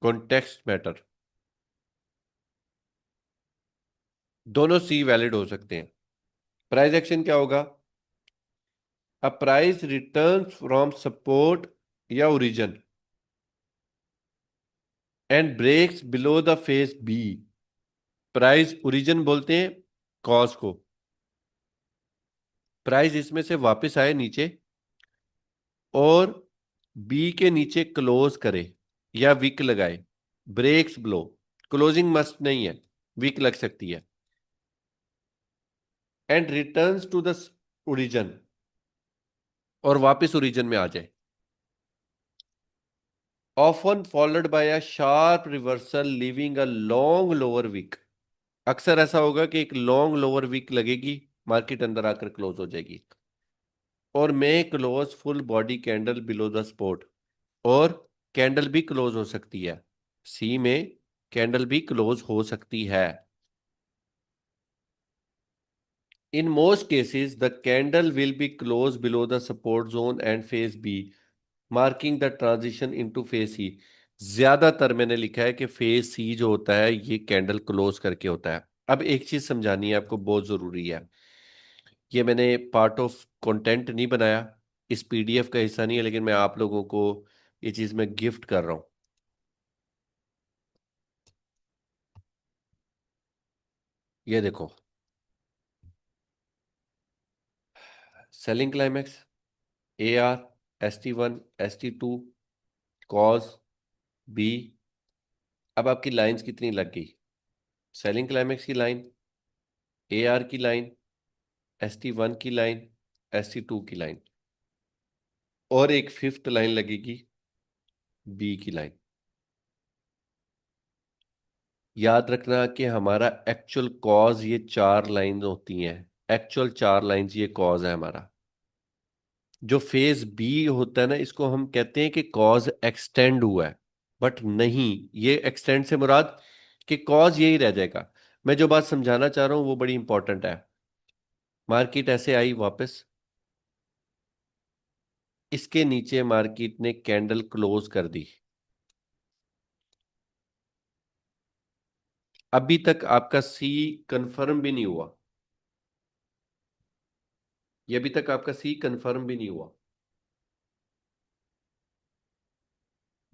context matter. दोनों सी वैलिड हो सकते हैं। प्राइस एक्शन क्या होगा? A price returns from support या origin and breaks below the phase B. Price origin बोलते हैं कॉज को। प्राइस इसमें से वापस आए नीचे और बी के नीचे क्लोज करे या विक लगाए, ब्रेक्स ब्लो, क्लोजिंग मस्ट नहीं है, विक लग सकती है, and returns to the origin, और वापस ओरिजिन में आ जाए। Often followed by a sharp reversal leaving a long lower wick. अक्सर ऐसा होगा कि एक लॉन्ग लोअर विक लगेगी, मार्केट अंदर आकर क्लोज हो जाएगी। और may close full body candle below the spot, और कैंडल भी क्लोज हो सकती है, सी में कैंडल भी क्लोज हो सकती है। In most cases the candle will be close below the support zone and phase B, marking the transition into phase C. ज्यादातर मैंने लिखा है कि फेज सी जो होता है ये कैंडल क्लोज करके होता है। अब एक चीज समझानी है आपको, बहुत जरूरी है। ये मैंने पार्ट ऑफ कंटेंट नहीं बनाया, इस पीडीएफ का हिस्सा नहीं है, लेकिन मैं आप लोगों को ये चीज मैं गिफ्ट कर रहा हूं। ये देखो, selling climax, A R, ST1, ST2, cause, B. अब आपकी लाइंस कितनी लग गई? सेलिंग क्लाइमेक्स की लाइन, AR की लाइन, ST1 की लाइन, ST2 की लाइन, और एक फिफ्थ लाइन लगेगी, बी की लाइन। याद रखना कि हमारा एक्चुअल कॉज ये चार लाइन होती हैं, एक्चुअल चार लाइंस ये कॉज है हमारा। जो फेज बी होता है ना, इसको हम कहते हैं कि कॉज एक्सटेंड हुआ है, बट नहीं, ये एक्सटेंड से मुराद कि कॉज यही रह जाएगा। मैं जो बात समझाना चाह रहा हूं वो बड़ी इंपॉर्टेंट है। मार्केट ऐसे आई वापस, इसके नीचे मार्केट ने कैंडल क्लोज कर दी। अभी तक आपका सी कंफर्म भी नहीं हुआ, ये अभी तक आपका सी कंफर्म भी नहीं हुआ।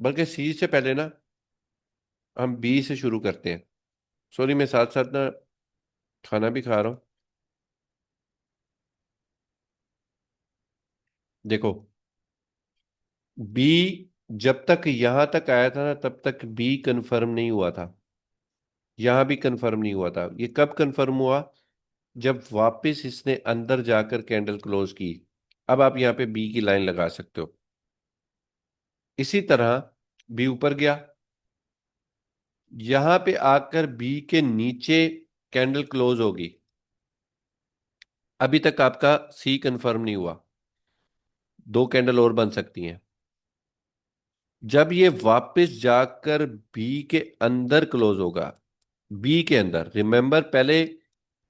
बल्कि सी से पहले ना हम बी से शुरू करते हैं। सॉरी, मैं साथ साथ ना खाना भी खा रहा हूं। देखो, बी जब तक यहां तक आया था ना तब तक बी कंफर्म नहीं हुआ था, यहां भी कंफर्म नहीं हुआ था। ये कब कंफर्म हुआ? जब वापस इसने अंदर जाकर कैंडल क्लोज की। अब आप यहां पे बी की लाइन लगा सकते हो। इसी तरह बी ऊपर गया, यहां पे आकर बी के नीचे कैंडल क्लोज होगी। अभी तक आपका सी कंफर्म नहीं हुआ, दो कैंडल और बन सकती हैं। जब ये वापस जाकर बी के अंदर क्लोज होगा, बी के अंदर, रिमेंबर पहले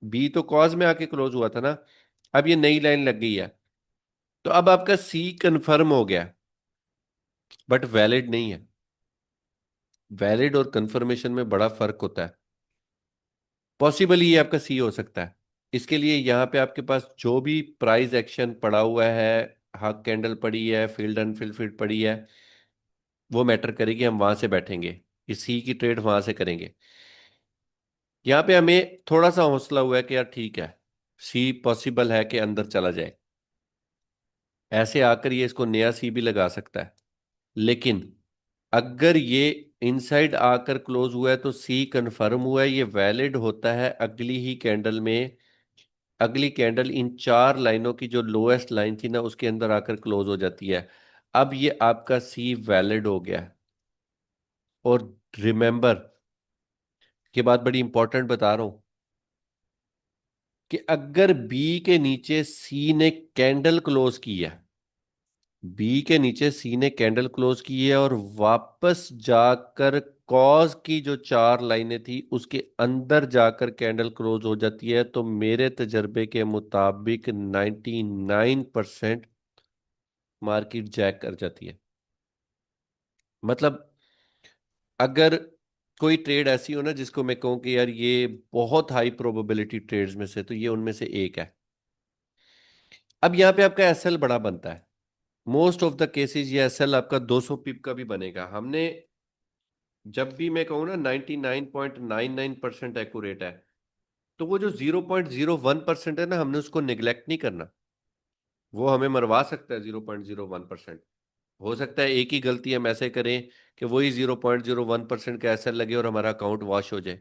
बी तो कॉज में आके क्लोज हुआ था ना, अब ये नई लाइन लग गई है, तो अब आपका सी कंफर्म हो गया, बट वैलिड नहीं है। वैलिड और कंफर्मेशन में बड़ा फर्क होता है। पॉसिबल ये आपका सी हो सकता है। इसके लिए यहाँ पे आपके पास जो भी प्राइस एक्शन पड़ा हुआ है, हाफ कैंडल पड़ी है, फील्ड अनफिल्ड फील्ड पड़ी है, वो मैटर करेगी, हम वहां से बैठेंगे, इस सी की ट्रेड वहां से करेंगे। यहाँ पे हमें थोड़ा सा हौसला हुआ है कि यार ठीक है, सी पॉसिबल है कि अंदर चला जाए, ऐसे आकर ये इसको नया सी भी लगा सकता है। लेकिन अगर ये इनसाइड आकर क्लोज हुआ है तो सी कंफर्म हुआ है, ये वैलिड होता है अगली ही कैंडल में। अगली कैंडल इन चार लाइनों की जो लोएस्ट लाइन थी ना उसके अंदर आकर क्लोज हो जाती है। अब ये आपका सी वैलिड हो गया है। और रिमेंबर, ये बात बड़ी इंपॉर्टेंट बता रहा हूं, कि अगर बी के नीचे सी ने कैंडल क्लोज की है, बी के नीचे सी ने कैंडल क्लोज की है और वापस जाकर कॉज की जो चार लाइनें थी उसके अंदर जाकर कैंडल क्लोज हो जाती है, तो मेरे तजर्बे के मुताबिक 99% मार्केट जैक कर जाती है। मतलब अगर कोई ट्रेड ऐसी हो ना जिसको मैं कहूं कि यार ये बहुत हाई प्रोबेबिलिटी ट्रेड्स में से, तो ये उनमें से एक है। अब यहाँ पे आपका एसएल बड़ा बनता है। मोस्ट ऑफ द केसेस ये एसएल आपका 200 पिप का भी बनेगा। हमने जब भी मैं कहूँ ना 99.99% एक्यूरेट है, तो वो जो 0.01% है ना, हमने उसको निग्लेक्ट नहीं करना। वो हमें मरवा सकता है 0.01%। हो सकता है एक ही गलती हम ऐसे करें कि वही 0.01% का एसएल लगे और हमारा अकाउंट वॉश हो जाए।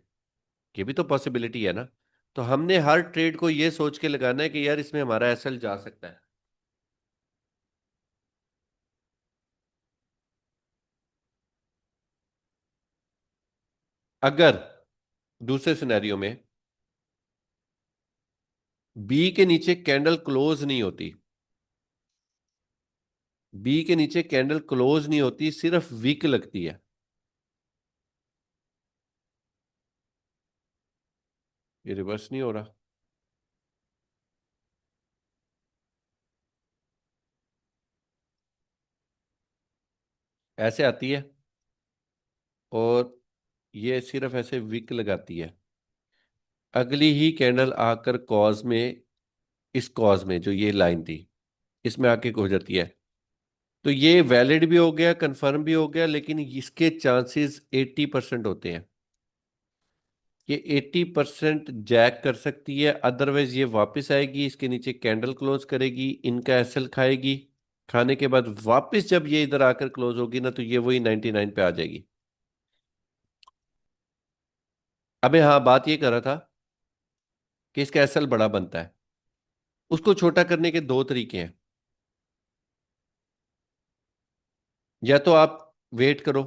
ये भी तो पॉसिबिलिटी है ना। तो हमने हर ट्रेड को ये सोच के लगाना है कि यार इसमें हमारा एसएल जा सकता है। अगर दूसरे सिनेरियो में बी के नीचे कैंडल क्लोज नहीं होती, बी के नीचे कैंडल क्लोज नहीं होती, सिर्फ वीक लगती है। ये रिवर्स नहीं हो रहा। ऐसे आती है, और ये सिर्फ ऐसे विक लगाती है। अगली ही कैंडल आकर कॉज में, इस कॉज में जो ये लाइन थी, इसमें आके हो जाती है। तो ये वैलिड भी हो गया, कंफर्म भी हो गया, लेकिन इसके चांसेस 80% होते हैं। ये 80% जैक कर सकती है, अदरवाइज ये वापस आएगी, इसके नीचे कैंडल क्लोज करेगी, इनका एसएल खाएगी। खाने के बाद वापस जब ये इधर आकर क्लोज होगी ना, तो ये वही 99 पे आ जाएगी। अबे हाँ, बात ये कर रहा था कि इसका एसएल बड़ा बनता है। उसको छोटा करने के दो तरीके हैं। या तो आप वेट करो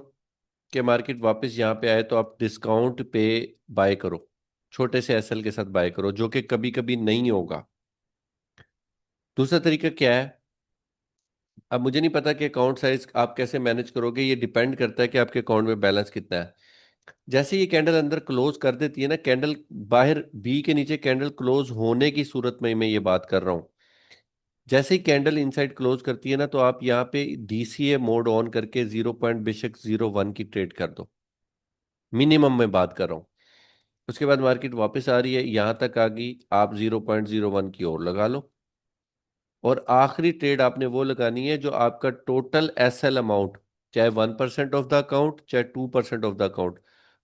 कि मार्केट वापस यहाँ पे आए, तो आप डिस्काउंट पे बाय करो, छोटे से एसएल के साथ बाय करो, जो कि कभी कभी नहीं होगा। दूसरा तरीका क्या है? अब मुझे नहीं पता कि अकाउंट साइज आप कैसे मैनेज करोगे, ये डिपेंड करता है कि आपके अकाउंट में बैलेंस कितना है। जैसे ये कैंडल अंदर क्लोज कर देती है ना, कैंडल बाहर बी के नीचे कैंडल क्लोज होने की सूरत में मैं ये बात कर रहा हूँ। जैसे ही कैंडल इनसाइड क्लोज करती है ना, तो आप यहाँ पे डीसीए मोड ऑन करके 0.01 की ट्रेड कर दो। मिनिमम में बात कर रहा हूँ। उसके बाद मार्केट वापस आ रही है, यहाँ तक आ गई, आप 0.01 की ओर लगा लो। और आखिरी ट्रेड आपने वो लगानी है जो आपका टोटल एसएल अमाउंट, चाहे 1% ऑफ द अकाउंट, चाहे 2% ऑफ द अकाउंट।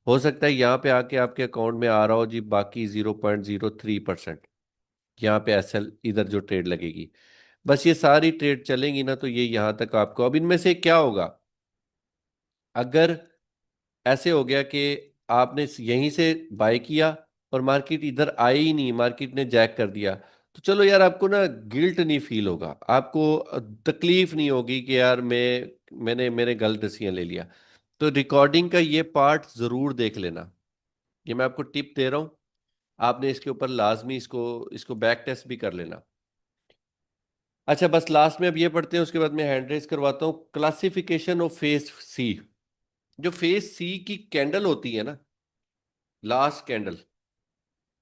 हो सकता है यहाँ पे आके आपके अकाउंट में आ रहा हो जी बाकी 0.03%। यहाँ पे एसएल इधर जो ट्रेड लगेगी, बस ये सारी ट्रेड चलेंगी ना, तो ये यहाँ तक आपको, अब इनमें से क्या होगा? अगर ऐसे हो गया कि आपने यहीं से बाय किया और मार्केट इधर आई ही नहीं, मार्केट ने जैक कर दिया, तो चलो यार, आपको ना गिल्ट नहीं फील होगा, आपको तकलीफ नहीं होगी कि यार मैंने मेरे गलत डिसीजन ले लिया। तो रिकॉर्डिंग का ये पार्ट जरूर देख लेना। ये मैं आपको टिप दे रहा हूँ। आपने इसके ऊपर लाजमी इसको इसको बैक टेस्ट भी कर लेना। अच्छा, बस लास्ट में अब ये पढ़ते हैं, उसके बाद मैं हैंड रेस करवाता हूँ। क्लासिफिकेशन ऑफ फेस सी। जो फेस सी की कैंडल होती है ना, लास्ट कैंडल,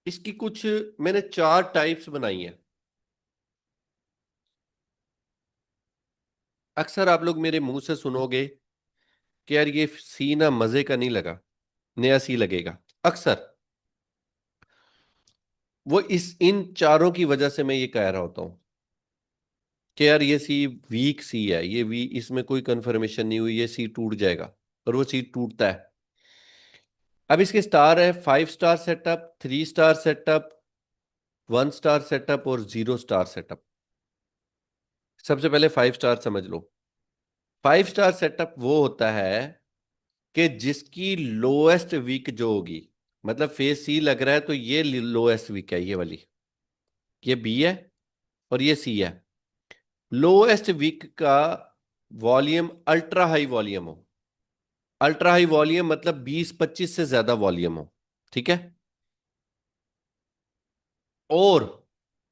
इसकी कुछ मैंने चार टाइप्स बनाई हैं। अक्सर आप लोग मेरे मुंह से सुनोगे कि यार ये सी ना मजे का नहीं लगा, नया सी लगेगा। अक्सर वो इस इन चारों की वजह से मैं ये कह रहा होता हूँ कि यार ये सी वीक सी है, ये वी इसमें कोई कंफर्मेशन नहीं हुई, ये सी टूट जाएगा। और वो सी टूटता है। अब इसके स्टार है: 5 star setup, 3 star setup, 1 star setup और 0 स्टार सेटअप। सबसे पहले 5 स्टार समझ लो। 5 स्टार सेटअप वो होता है कि जिसकी लोएस्ट वीक जो होगी, मतलब फेस सी लग रहा है तो ये लोएस्ट वीक है, ये वाली, ये बी है और ये सी है। लोएस्ट वीक का वॉल्यूम अल्ट्रा हाई वॉल्यूम हो। अल्ट्रा हाई वॉल्यूम मतलब 20-25 से ज्यादा वॉल्यूम हो। ठीक है। और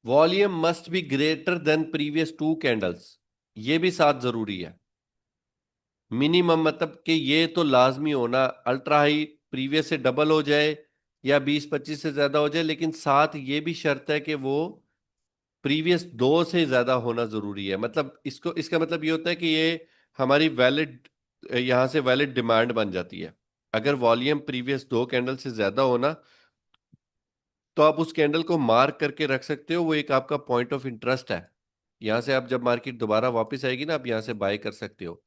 volume must be greater than previous 2 candles. ये भी साथ जरूरी है। मिनिमम मतलब कि ये तो लाजमी होना, अल्ट्रा हाई प्रीवियस से डबल हो जाए या 20-25 से ज्यादा हो जाए, लेकिन साथ ये भी शर्त है कि वो प्रीवियस 2 से ज्यादा होना जरूरी है। मतलब इसको, इसका मतलब ये होता है कि ये हमारी वैलिड, यहां से वैलिड डिमांड बन जाती है। अगर वॉल्यूम प्रीवियस 2 कैंडल से ज्यादा होना, तो आप उस कैंडल को मार्क करके रख सकते हो, वो एक आपका पॉइंट ऑफ इंटरेस्ट है। यहां से आप जब मार्केट दोबारा वापस आएगी ना, आप यहां से बाय कर सकते हो।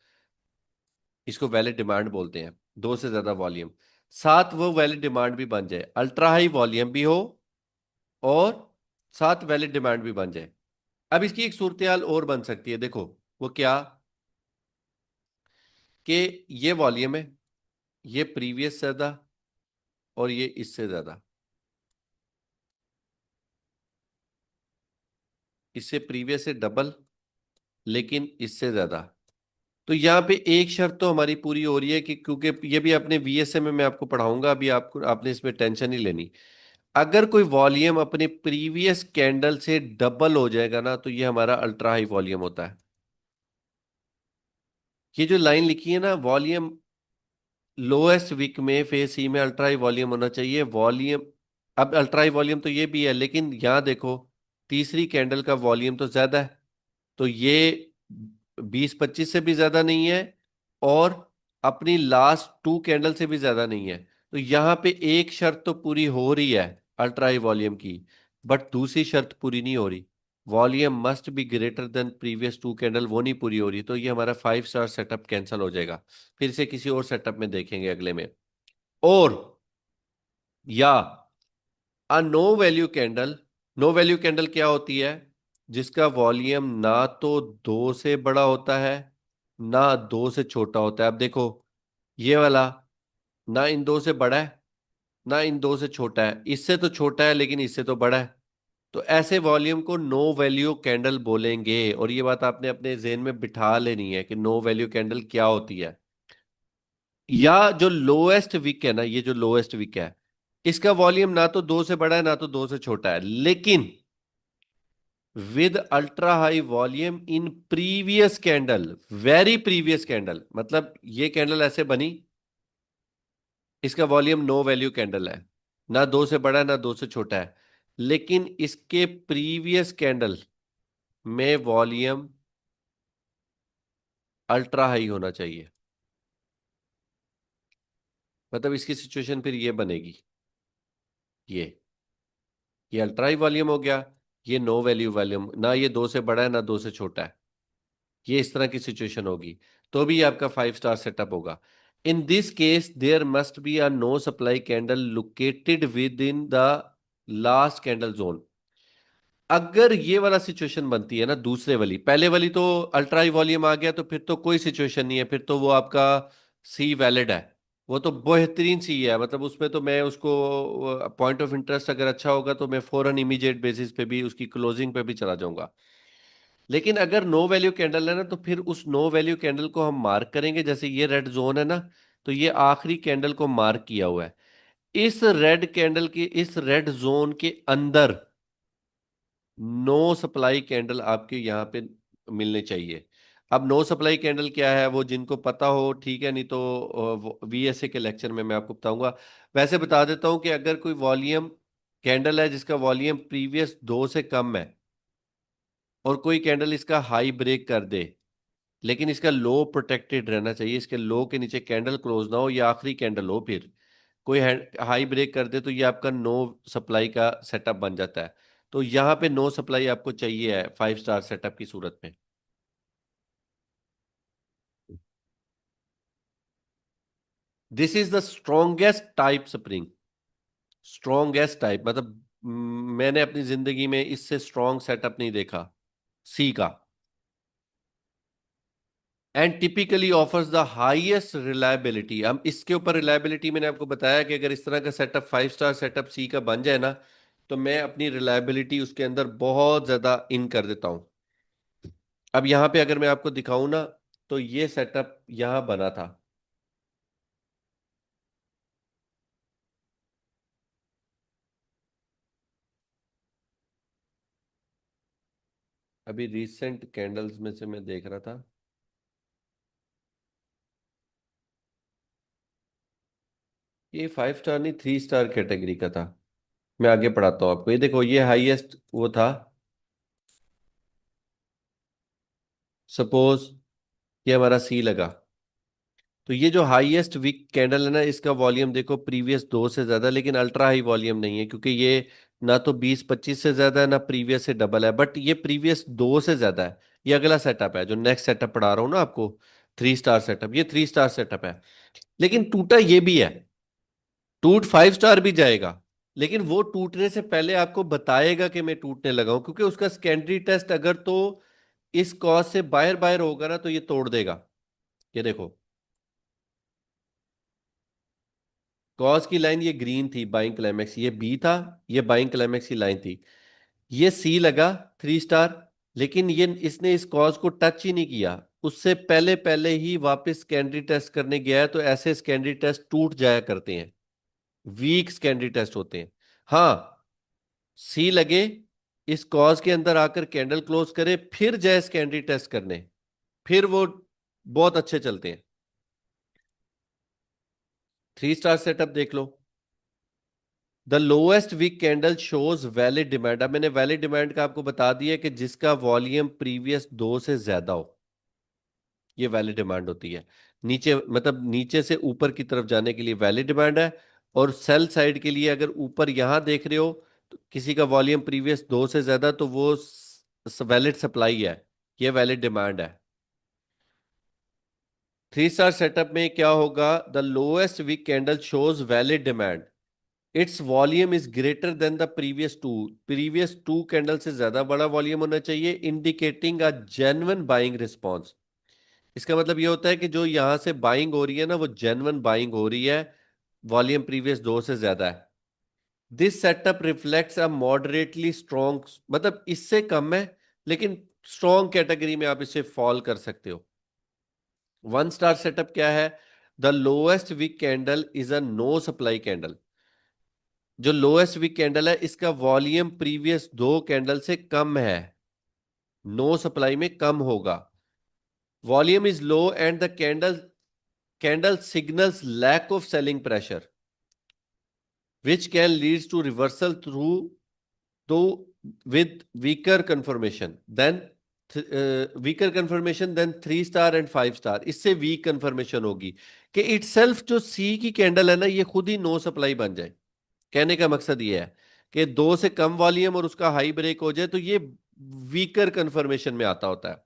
इसको वैलिड डिमांड बोलते हैं, 2 से ज्यादा वॉल्यूम। साथ वो वैलिड डिमांड भी बन जाए, अल्ट्रा हाई वॉल्यूम भी हो और साथ वैलिड डिमांड भी बन जाए। अब इसकी एक सूरत हाल और बन सकती है, देखो वो क्या, कि ये वॉल्यूम है, ये प्रीवियस से ज्यादा और ये इससे ज्यादा, इससे प्रीवियस से डबल, लेकिन इससे ज्यादा। तो यहाँ पे एक शर्त तो हमारी पूरी हो रही है कि, क्योंकि ये भी अपने वीएसए में मैं आपको पढ़ाऊंगा, अभी आपको आपने इसमें टेंशन नहीं लेनी। अगर कोई वॉल्यूम अपने प्रीवियस कैंडल से डबल हो जाएगा ना, तो ये हमारा अल्ट्रा हाई वॉल्यूम होता है। ये जो लाइन लिखी है ना, वॉल्यूम लोएस्ट विक में फेज सी में अल्ट्रा हाई वॉल्यूम होना चाहिए, वॉल्यूम। अब अल्ट्रा हाई वॉल्यूम तो ये भी है, लेकिन यहां देखो तीसरी कैंडल का वॉल्यूम तो ज्यादा है, तो ये 20-25 से भी ज्यादा नहीं है, और अपनी लास्ट टू कैंडल से भी ज्यादा नहीं है। तो यहाँ पे एक शर्त तो पूरी हो रही है अल्ट्रा हाई वॉल्यूम की, बट दूसरी शर्त पूरी नहीं हो रही। Volume must be greater than previous two candle, वो नहीं पूरी हो रही, तो ये हमारा 5 स्टार सेटअप कैंसिल हो जाएगा। फिर से किसी और सेटअप में देखेंगे अगले में। और या a no value candle, no value candle क्या होती है? जिसका वॉल्यूम ना तो दो से बड़ा होता है, ना दो से छोटा होता है। अब देखो ये वाला ना इन दो से बड़ा है, ना इन दो से छोटा है, इससे तो छोटा है लेकिन इससे तो बड़ा है। तो ऐसे वॉल्यूम को नो वैल्यू कैंडल बोलेंगे, और ये बात आपने अपने जेहन में बिठा लेनी है कि नो वैल्यू कैंडल क्या होती है। या जो लोएस्ट विक है ना, ये जो लोएस्ट विक है, इसका वॉल्यूम ना तो दो से बड़ा है ना तो दो से छोटा है, लेकिन with ultra high volume in previous candle, very previous candle, मतलब ये कैंडल ऐसे बनी, इसका वॉल्यूम नो वैल्यू कैंडल है, ना दो से बड़ा है ना दो से छोटा है, लेकिन इसके प्रीवियस कैंडल में वॉल्यूम अल्ट्रा हाई होना चाहिए। मतलब इसकी सिचुएशन फिर ये बनेगी, ये अल्ट्रा हाई वॉल्यूम हो गया, ये नो वैल्यू वॉल्यूम, ना ये दो से बड़ा है ना दो से छोटा है, ये इस तरह की सिचुएशन होगी, तो भी ये आपका 5 स्टार सेटअप होगा। In this case there must be a no supply candle located within the last candle zone. अगर ये वाला सिचुएशन बनती है ना, दूसरे वाली, पहले वाली तो अल्ट्रा हाई वॉल्यूम आ गया तो फिर तो कोई सिचुएशन नहीं है, फिर तो वो आपका सी वैलिड है, वो तो बेहतरीन सी है, मतलब उसमें तो मैं उसको पॉइंट ऑफ इंटरेस्ट अगर अच्छा होगा तो मैं फौरन इमीडिएट बेसिस पे भी उसकी क्लोजिंग पे भी चला जाऊंगा। लेकिन अगर नो वैल्यू कैंडल है ना, तो फिर उस नो वैल्यू कैंडल को हम मार्क करेंगे, जैसे ये रेड जोन है ना, तो ये आखिरी कैंडल को मार्क किया हुआ है। इस रेड कैंडल की इस रेड जोन के अंदर नो सप्लाई कैंडल आपके यहाँ पे मिलने चाहिए। अब नो सप्लाई कैंडल क्या है, वो जिनको पता हो ठीक है, नहीं तो वीएसए के लेक्चर में मैं आपको बताऊंगा। वैसे बता देता हूं कि अगर कोई वॉल्यूम कैंडल है जिसका वॉल्यूम प्रीवियस दो से कम है, और कोई कैंडल इसका हाई ब्रेक कर दे, लेकिन इसका लो प्रोटेक्टेड रहना चाहिए, इसके लो के नीचे कैंडल क्लोज ना हो, या आखिरी कैंडल हो, फिर कोई हाई ब्रेक कर दे तो ये आपका नो सप्लाई का सेटअप बन जाता है। तो यहाँ पे नो सप्लाई आपको चाहिए है 5 स्टार सेटअप की सूरत में। This is the strongest type spring, strongest type, मतलब मैंने अपनी जिंदगी में इससे स्ट्रॉन्ग सेटअप नहीं देखा सी का। And typically offers the highest reliability. हम इसके ऊपर रिलायबिलिटी, मैंने आपको बताया कि अगर इस तरह का सेटअप 5 स्टार सेटअप सी का बन जाए ना, तो मैं अपनी रिलायबिलिटी उसके अंदर बहुत ज्यादा इन कर देता हूं। अब यहाँ पे अगर मैं आपको दिखाऊं ना, तो ये सेटअप यहाँ बना था। अभी रिसेंट कैंडल्स में से मैं देख रहा था, ये 5 स्टार नहीं 3 स्टार कैटेगरी का था। मैं आगे पढ़ाता हूँ आपको, ये देखो ये हाईएस्ट वो था। सपोज ये हमारा सी लगा, तो ये जो हाईएस्ट वीक कैंडल है ना, इसका वॉल्यूम देखो प्रीवियस दो से ज्यादा, लेकिन अल्ट्रा हाई वॉल्यूम नहीं है, क्योंकि ये ना तो 20-25 से ज्यादा है ना प्रीवियस से डबल है, बट ये प्रीवियस दो से ज्यादा है। ये अगला सेटअप है जो नेक्स्ट सेटअप पढ़ा रहा हूँ ना आपको, 3 स्टार सेटअप, ये 3 स्टार सेटअप है। लेकिन टूटा ये भी है, टूट 5 स्टार भी जाएगा, लेकिन वो टूटने से पहले आपको बताएगा कि मैं टूटने लगा हूं, क्योंकि उसका सेकेंडरी टेस्ट अगर तो इस कॉज से बाहर बाहर होगा ना, तो ये तोड़ देगा। ये देखो कॉज की लाइन ये ग्रीन थी, बाइंग क्लाइमेक्स ये बी था, ये बाइंग क्लाइमेक्स की लाइन थी, ये सी लगा 3 स्टार, लेकिन ये इसने इस कॉज को टच ही नहीं किया, उससे पहले पहले ही वापस सेकेंडरी टेस्ट करने गया है, तो ऐसे सेकेंडरी टेस्ट टूट जाया करते हैं, वीक सेकेंडरी टेस्ट होते हैं। हाँ, सी लगे, इस कॉज के अंदर आकर कैंडल क्लोज करे, फिर जाए सेकेंडरी टेस्ट करने, फिर वो बहुत अच्छे चलते हैं। 3 स्टार सेटअप देख लो। The lowest weak candle shows valid demand. अब मैंने वैलिड डिमांड का आपको बता दिया कि जिसका वॉल्यूम प्रीवियस दो से ज्यादा हो, ये वैलिड डिमांड होती है। नीचे मतलब नीचे से ऊपर की तरफ जाने के लिए वैलिड डिमांड है। और सेल साइड के लिए अगर ऊपर यहां देख रहे हो तो किसी का वॉल्यूम प्रीवियस दो से ज्यादा, तो वो वैलिड सप्लाई है, ये वैलिड डिमांड है। 3 स्टार सेटअप में क्या होगा? The lowest weak candle shows valid demand, its volume is greater than the previous two candle से ज्यादा बड़ा वॉल्यूम होना चाहिए, indicating a genuine buying response. इसका मतलब ये होता है कि जो यहां से बाइंग हो रही है ना, वो जेन्युइन बाइंग हो रही है, वॉल्यूम प्रीवियस दो से ज्यादा है। This setup reflects a moderately strong, मतलब इससे कम है लेकिन स्ट्रॉन्ग कैटेगरी में आप इसे फॉल कर सकते हो। 1 स्टार सेटअप क्या है? The lowest weak candle is a no supply candle. जो लोएस्ट वीक कैंडल है, इसका वॉल्यूम प्रीवियस दो कैंडल से कम है, नो सप्लाई में कम होगा। Volume is low and the candle signals lack of selling pressure, which can lead to reversal through though with weaker confirmation than 3 star and 5 star. इससे वीक कंफर्मेशन होगी कि इटसेल्फ जो सी की कैंडल है ना, ये खुद ही नो सप्लाई बन जाए। कहने का मकसद ये है कि दो से कम वॉल्यूम और उसका हाई ब्रेक हो जाए तो ये वीकर कंफर्मेशन में आता होता है।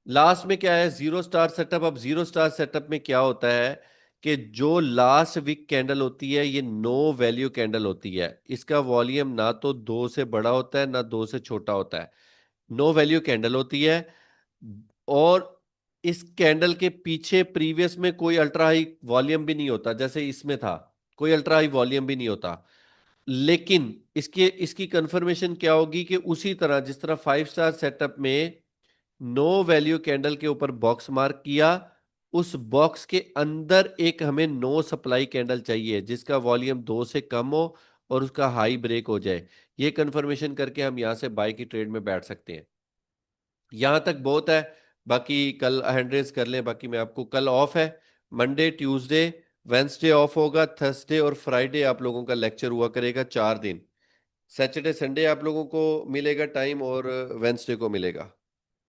लास्ट में क्या है? 0 स्टार सेटअप। अब 0 स्टार सेटअप में क्या होता है कि जो लास्ट वीक कैंडल होती है, ये नो वैल्यू कैंडल होती है। इसका वॉल्यूम ना तो दो से बड़ा होता है ना दो से छोटा होता है, नो वैल्यू कैंडल होती है। और इस कैंडल के पीछे प्रीवियस में कोई अल्ट्रा हाई वॉल्यूम भी नहीं होता, जैसे इसमें था, कोई अल्ट्रा हाई वॉल्यूम भी नहीं होता। लेकिन इसकी कंफर्मेशन क्या होगी कि उसी तरह जिस तरह 5 स्टार सेटअप में नो वैल्यू कैंडल के ऊपर बॉक्स मार्क किया, उस बॉक्स के अंदर एक हमें नो सप्लाई कैंडल चाहिए जिसका वॉल्यूम दो से कम हो और उसका हाई ब्रेक हो जाए। ये कंफर्मेशन करके हम यहां से बाय की ट्रेड में बैठ सकते हैं। यहां तक बहुत है। बाकी कल हैंड रेस कर लें, बाकी मैं आपको, कल ऑफ है, मंडे ट्यूसडे वेंसडे ऑफ होगा, थर्सडे और फ्राइडे आप लोगों का लेक्चर हुआ करेगा 4 दिन। सैटरडे संडे आप लोगों को मिलेगा टाइम और वेंसडे को मिलेगा।